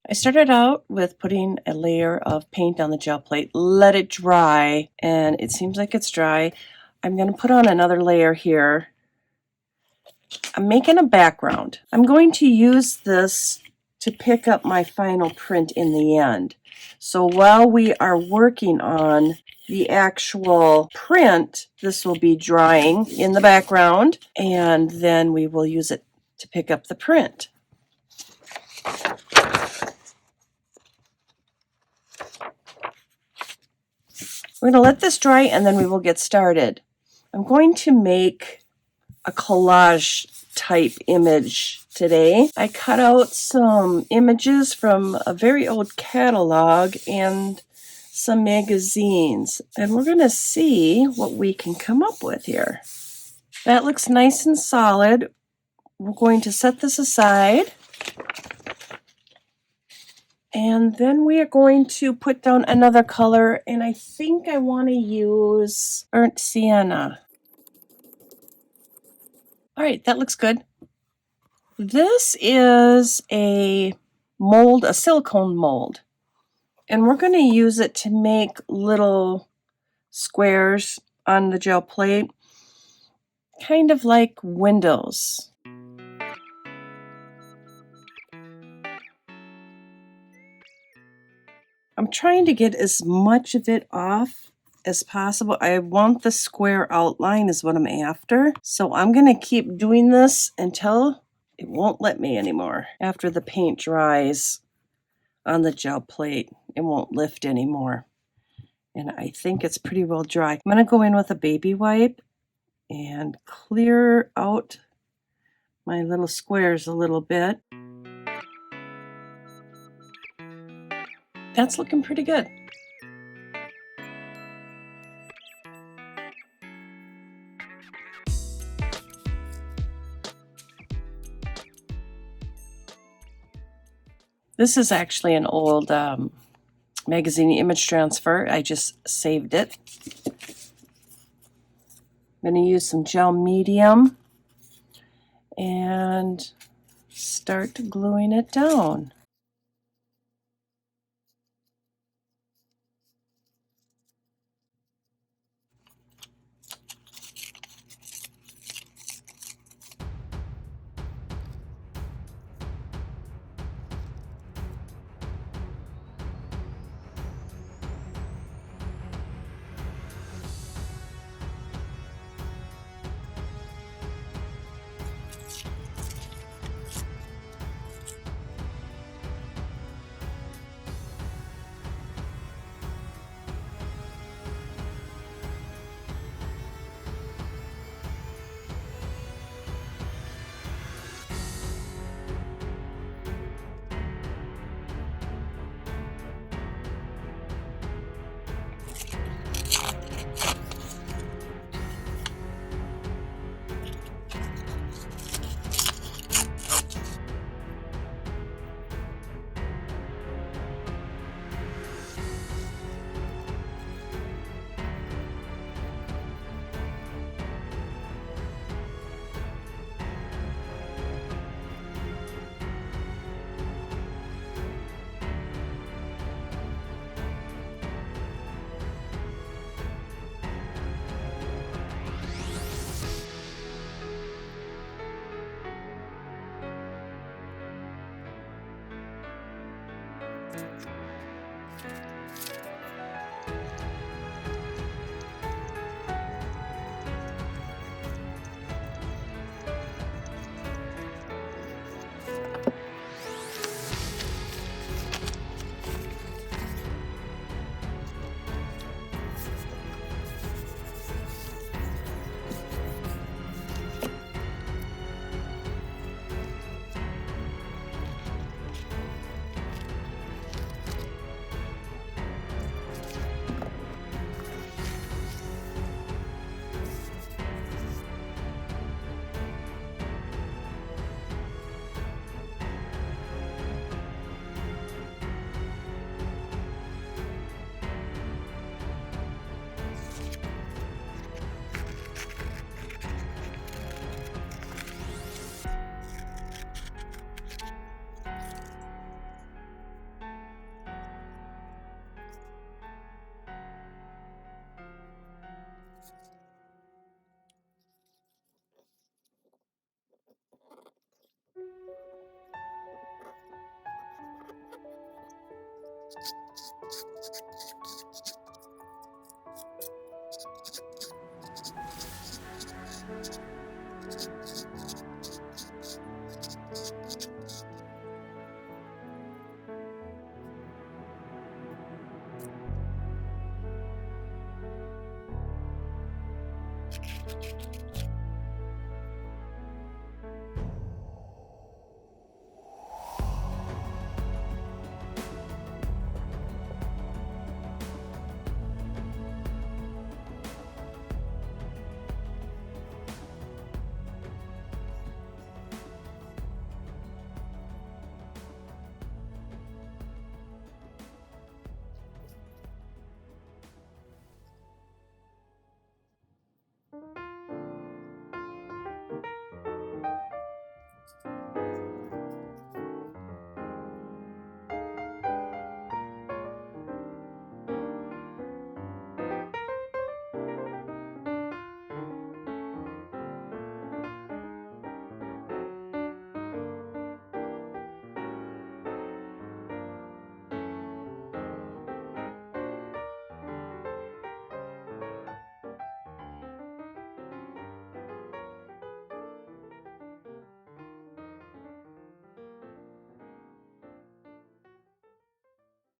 I started out with putting a layer of paint on the gel plate, let it dry, and it seems like it's dry. I'm going to put on another layer here. I'm making a background. I'm going to use this to pick up my final print in the end. So while we are working on the actual print, this will be drying in the background, and then we will use it to pick up the print. We're going to let this dry and then we will get started. I'm going to make a collage type image today. I cut out some images from a very old catalog and some magazines, and we're going to see what we can come up with here. That looks nice and solid. We're going to set this aside. And then we are going to put down another color, and I think I want to use burnt sienna. All right, that looks good. This is a mold, a silicone mold, and we're going to use it to make little squares on the gel plate, kind of like windows. I'm trying to get as much of it off as possible. I want the square outline is what I'm after. So I'm going to keep doing this until it won't let me anymore. After the paint dries on the gel plate, it won't lift anymore. And I think it's pretty well dry. I'm going to go in with a baby wipe and clear out my little squares a little bit. That's looking pretty good. This is actually an old magazine image transfer. I just saved it. I'm going to use some gel medium and start gluing it down.